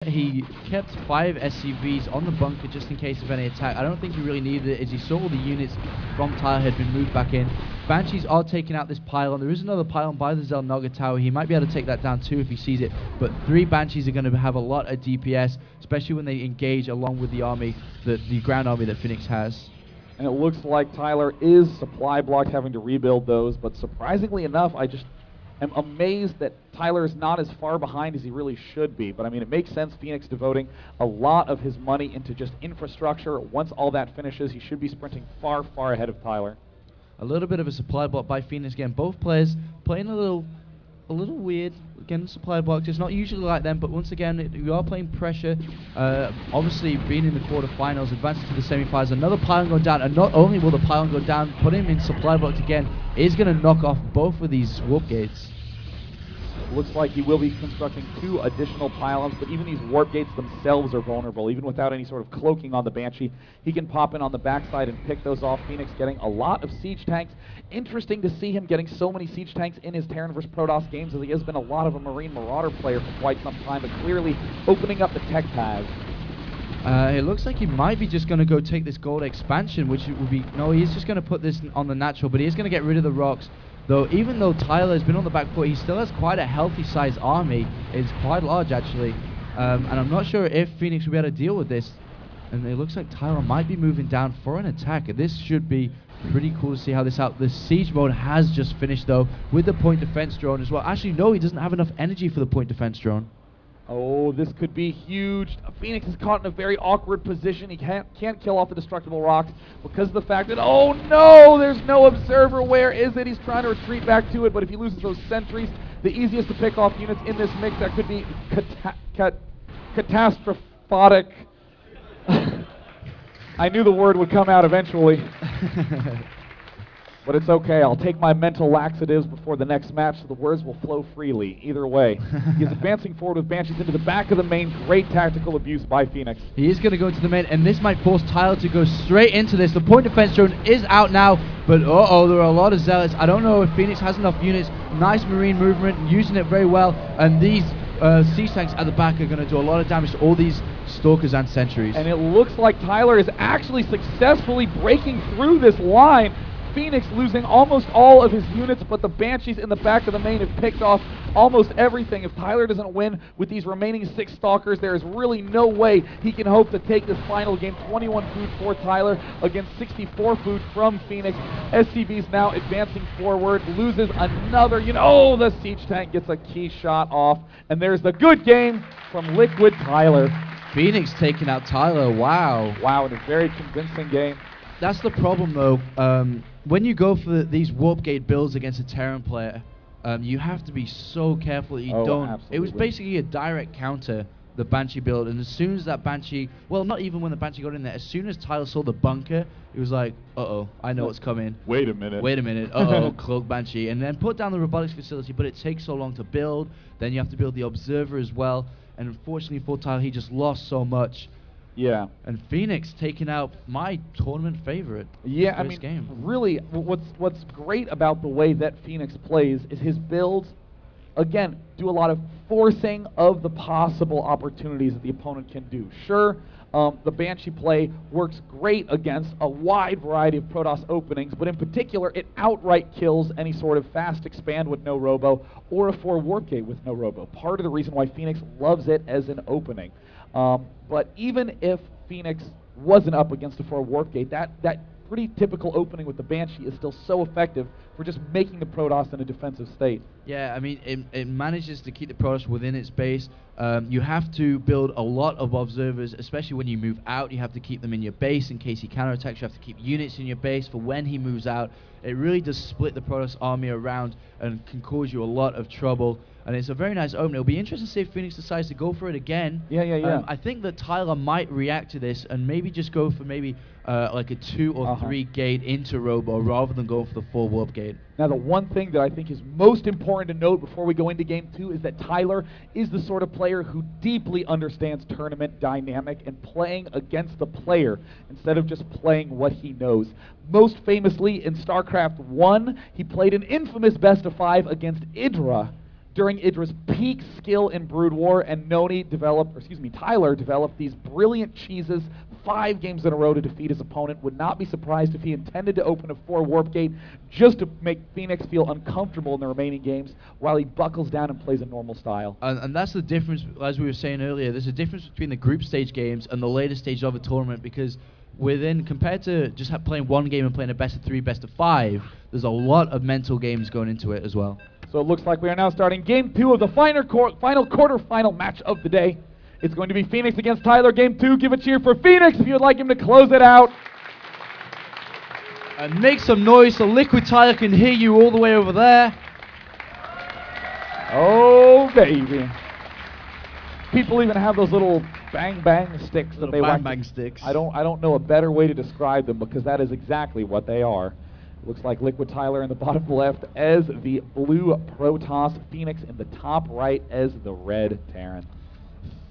He kept 5 SCVs on the bunker just in case of any attack. I don't think he really needed it, as he saw all the units from Tyler had been moved back in. Banshees are taking out this pylon. There is another pylon by the Zelnaga tower. He might be able to take that down too if he sees it, but 3 Banshees are going to have a lot of DPS, especially when they engage along with the army, the ground army that Fenix has. And it looks like Tyler is supply blocked, having to rebuild those, but surprisingly enough, I just am amazed that Tyler is not as far behind as he really should be. But I mean, it makes sense, Fenix devoting a lot of his money into just infrastructure. Once all that finishes, he should be sprinting far, far ahead of Tyler. A little bit of a supply block by Fenix again. Both players playing a little weird. Again, supply blocks. It's not usually like them, but once again, we are playing pressure. Obviously, being in the quarterfinals, advancing to the semifinals. Another pylon going down, and not only will the pylon go down, put him in supply blocks again, is going to knock off both of these warp gates. Looks like he will be constructing 2 additional pylons, but even these warp gates themselves are vulnerable. Even without any sort of cloaking on the Banshee, he can pop in on the backside and pick those off. Fenix getting a lot of siege tanks. Interesting to see him getting so many siege tanks in his Terran vs. Protoss games, as he has been a lot of a Marine Marauder player for quite some time, but clearly opening up the tech paths. It looks like he might be just going to go take this gold expansion, which would be... No, he's just going to put this on the natural, but he is going to get rid of the rocks. Though, even though Tyler has been on the back foot, he still has quite a healthy sized army. It's quite large, actually. And I'm not sure if Fenix will be able to deal with this. And it looks like Tyler might be moving down for an attack. This should be pretty cool to see how this out. The siege mode has just finished, though, with the point defense drone as well. Actually, no, he doesn't have enough energy for the point defense drone. Oh, this could be huge. Fenix is caught in a very awkward position. He can't kill off the destructible rocks because of the fact that, oh no, there's no observer. Where is it? He's trying to retreat back to it, but if he loses those sentries, the easiest to pick off units in this mix, that could be catastrophic. I knew the word would come out eventually. But it's okay, I'll take my mental laxatives before the next match so the words will flow freely. Either way, he's advancing forward with Banshees into the back of the main. Great tactical abuse by Fenix. He is going to go into the main, and this might force Tyler to go straight into this. The point defense drone is out now, but uh-oh, there are a lot of zealots. I don't know if Fenix has enough units. Nice marine movement, using it very well, and these siege tanks at the back are going to do a lot of damage to all these stalkers and sentries. And it looks like Tyler is actually successfully breaking through this line. Fenix losing almost all of his units, but the Banshees in the back of the main have picked off almost everything. If Tyler doesn't win with these remaining 6 stalkers, there is really no way he can hope to take this final game. 21 food for Tyler against 64 food from Fenix. SCV's now advancing forward, loses another, oh, the siege tank gets a key shot off, and there's the good game from LiquidTyler. Fenix taking out Tyler, wow. Wow, in a very convincing game. That's the problem, though. When you go for these warp gate builds against a Terran player, you have to be so careful that you don't. Absolutely. It was basically a direct counter, the Banshee build, and as soon as that Banshee, well, not even when the Banshee got in there, as soon as Tyler saw the bunker, he was like, uh-oh, I know what's coming. Wait a minute, uh-oh, Cloak Banshee. And then put down the robotics facility, but it takes so long to build. Then you have to build the observer as well, and unfortunately for Tyler, he just lost so much. Yeah. And Fenix taking out my tournament favorite. Yeah, I mean, game. Really, what's great about the way that Fenix plays is his builds, again, do a lot of forcing of the possible opportunities that the opponent can do. Sure, the Banshee play works great against a wide variety of Protoss openings, but in particular, it outright kills any sort of fast expand with no robo or a 4 warp gate with no robo. Part of the reason why Fenix loves it as an opening. But even if Fenix wasn't up against a 4 warp gate, that pretty typical opening with the Banshee is still so effective for just making the Protoss in a defensive state. Yeah, I mean, it manages to keep the Protoss within its base. You have to build a lot of observers, especially when you move out. You have to keep them in your base in case he counterattacks. You have to keep units in your base for when he moves out. It really does split the Protoss army around and can cause you a lot of trouble. And it's a very nice opening. It'll be interesting to see if Fenix decides to go for it again. Yeah. I think that Tyler might react to this and maybe just go for like a 2 or 3 gate into robo rather than going for the 4 warp gate. Now, the one thing that I think is most important to note before we go into Game 2 is that Tyler is the sort of player who deeply understands tournament dynamic and playing against the player instead of just playing what he knows. Most famously in StarCraft 1, he played an infamous best-of-5 against Idra during Idra's peak skill in Brood War, and Tyler developed these brilliant cheeses 5 games in a row to defeat his opponent. Would not be surprised if he intended to open a 4 warp gate just to make Fenix feel uncomfortable in the remaining games while he buckles down and plays a normal style. And that's the difference, as we were saying earlier, there's a difference between the group stage games and the later stage of a tournament, because compared to just playing one game and playing a best of 3, best of 5, there's a lot of mental games going into it as well. So it looks like we are now starting Game 2 of the final quarterfinal match of the day. It's going to be Fenix against Tyler. Game 2, give a cheer for Fenix if you'd like him to close it out. And make some noise so LiquidTyler can hear you all the way over there. Oh, baby. People even have those little bang sticks that they whack. Bang sticks. I don't know a better way to describe them, because that is exactly what they are. Looks like LiquidTyler in the bottom left as the blue Protoss, Fenix in the top right as the red Terran.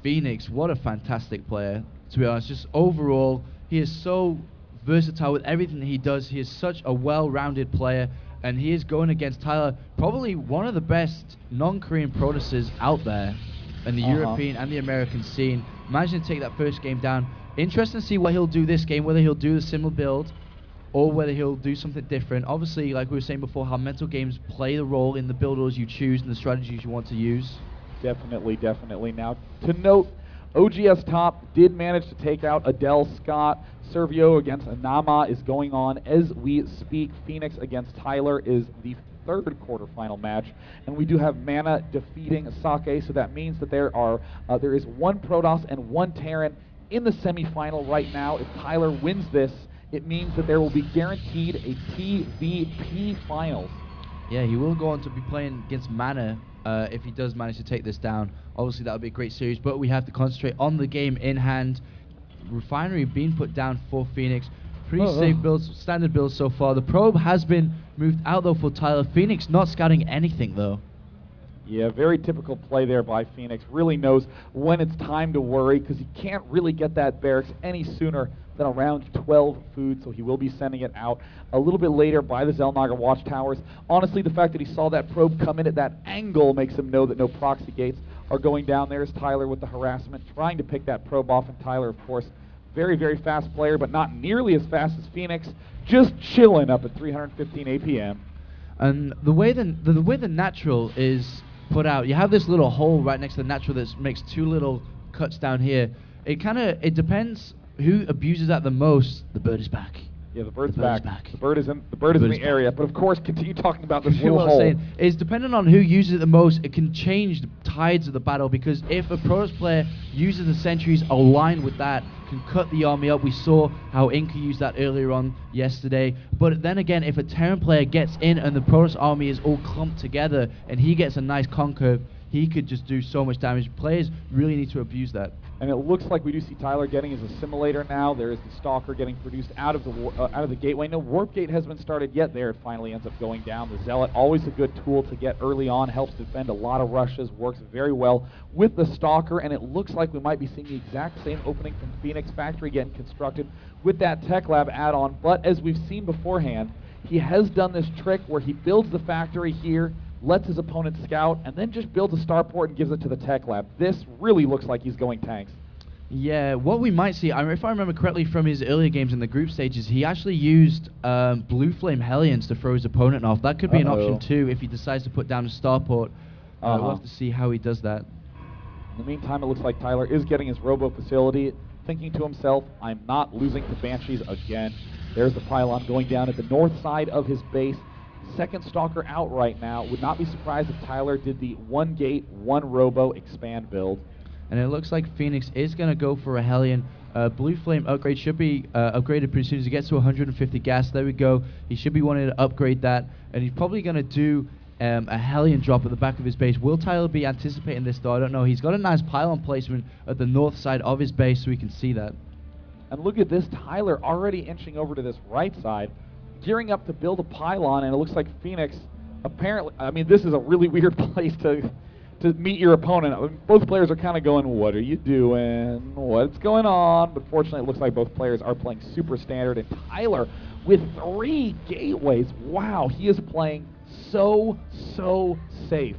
Fenix, what a fantastic player, to be honest. Just overall, he is so versatile with everything that he does. He is such a well-rounded player, and he is going against Tyler, probably one of the best non-Korean Protosses out there in the European and the American scene. Imagine to take that first game down. Interesting to see what he'll do this game, whether he'll do the similar build or whether he'll do something different. Obviously, like we were saying before, how mental games play the role in the build orders you choose and the strategies you want to use. Definitely. Now, to note, OGS top did manage to take out Adele Scott. Servio against Anama is going on as we speak. Fenix against Tyler is the 3rd quarterfinal match, and we do have Mana defeating Sake, so that means that there is 1 Protoss and 1 Terran in the semifinal right now. If Tyler wins this, it means that there will be guaranteed a TVP finals. Yeah, he will go on to be playing against Mana if he does manage to take this down. Obviously, that would be a great series, but we have to concentrate on the game in hand. Refinery being put down for Fenix. Pretty safe builds, standard builds so far. The probe has been moved out though for Tyler. Fenix not scouting anything though. Yeah, very typical play there by Fenix. Really knows when it's time to worry, because he can't really get that barracks any sooner than around 12 food, so he will be sending it out a little bit later by the Xel'Naga watchtowers. Honestly, the fact that he saw that probe come in at that angle makes him know that no proxy gates are going down. There's Tyler with the harassment, trying to pick that probe off, and Tyler, of course, very fast player, but not nearly as fast as Fenix, just chilling up at 315 APM. And the way the natural is put out, you have this little hole right next to the natural that makes 2 little cuts down here. It depends who abuses that the most. The bird is back. Yeah, the bird's back. The bird is in the area. But of course, continue talking about this little hole. What I'm saying is, depending on who uses it the most, it can change the tides of the battle. Because if a Protoss player uses the sentries aligned with that, can cut the army up. We saw how Inca used that earlier on yesterday. But then again, if a Terran player gets in and the Protoss army is all clumped together and he gets a nice concurve, he could just do so much damage. Players really need to abuse that. And it looks like we do see Tyler getting his assimilator now. There is the Stalker getting produced out of the gateway. No warp gate has been started yet. There it finally ends up going down. The Zealot, always a good tool to get early on, helps defend a lot of rushes, works very well with the Stalker, and it looks like we might be seeing the exact same opening from Fenix Factory getting constructed with that Tech Lab add-on. But as we've seen beforehand, he has done this trick where he builds the factory here, lets his opponent scout, and then just builds a starport and gives it to the Tech Lab. This really looks like he's going tanks. Yeah, what we might see, if I remember correctly from his earlier games in the group stages, he actually used Blue Flame Hellions to throw his opponent off. That could be an option too if he decides to put down a starport. We'll have to see how he does that. In the meantime, it looks like Tyler is getting his robo facility, thinking to himself, I'm not losing to Banshees again. There's the pylon going down at the north side of his base. Second Stalker out right now. Would not be surprised if Tyler did the 1 gate, 1 robo expand build. And it looks like Fenix is going to go for a Hellion. Blue Flame upgrade should be upgraded pretty soon as he gets to 150 gas. There we go. He should be wanting to upgrade that. And he's probably going to do a Hellion drop at the back of his base. Will Tyler be anticipating this though? I don't know. He's got a nice pylon placement at the north side of his base so we can see that. And look at this, Tyler already inching over to this right side, gearing up to build a pylon, and it looks like Fenix apparently, I mean, this is a really weird place to meet your opponent. I mean, both players are kind of going, what are you doing? What's going on? But fortunately, it looks like both players are playing super standard, and Tyler with 3 gateways. Wow, he is playing so safe.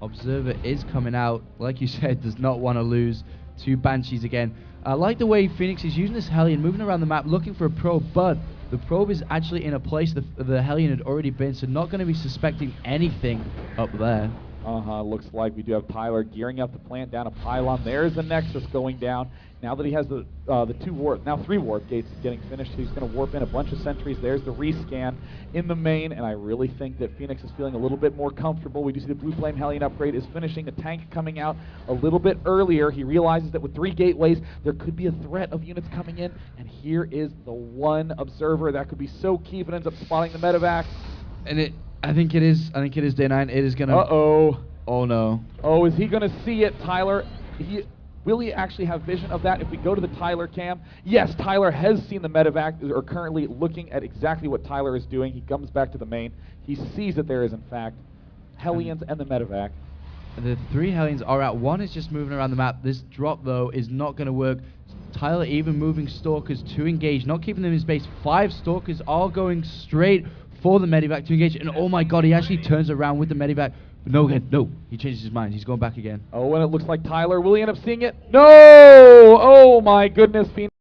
Observer is coming out. Like you said, does not want to lose to Banshees again. I like the way Fenix is using this Hellion, moving around the map, looking for a probe, but the probe is actually in a place the Hellion had already been, so not going to be suspecting anything up there. Looks like we do have Tyler gearing up to plant down a pylon. There's the Nexus going down. Now that he has the three warp gates getting finished, he's going to warp in a bunch of sentries. There's the rescan in the main, and I really think that Fenix is feeling a little bit more comfortable. We do see the Blue Flame Hellion upgrade is finishing. The tank coming out a little bit earlier. He realizes that with 3 gateways, there could be a threat of units coming in, and here is the one observer that could be so key if it ends up spotting the medevac. And I think it is Day9. It is going to... Uh-oh. Oh, no. Oh, is he going to see it, Tyler? Will he actually have vision of that? If we go to the Tyler cam, yes, Tyler has seen the medevac, or currently looking at exactly what Tyler is doing. He comes back to the main. He sees that there is, in fact, Hellions and the medevac. The 3 Hellions are out. One is just moving around the map. This drop, though, is not going to work. Tyler even moving Stalkers to engage, not keeping them in space. 5 Stalkers are going straight for the medevac to engage. And oh my god, he actually turns around with the medevac. No, he changes his mind. He's going back again. Oh, and it looks like Tyler. Will he end up seeing it? No! Oh my goodness, Phoenix.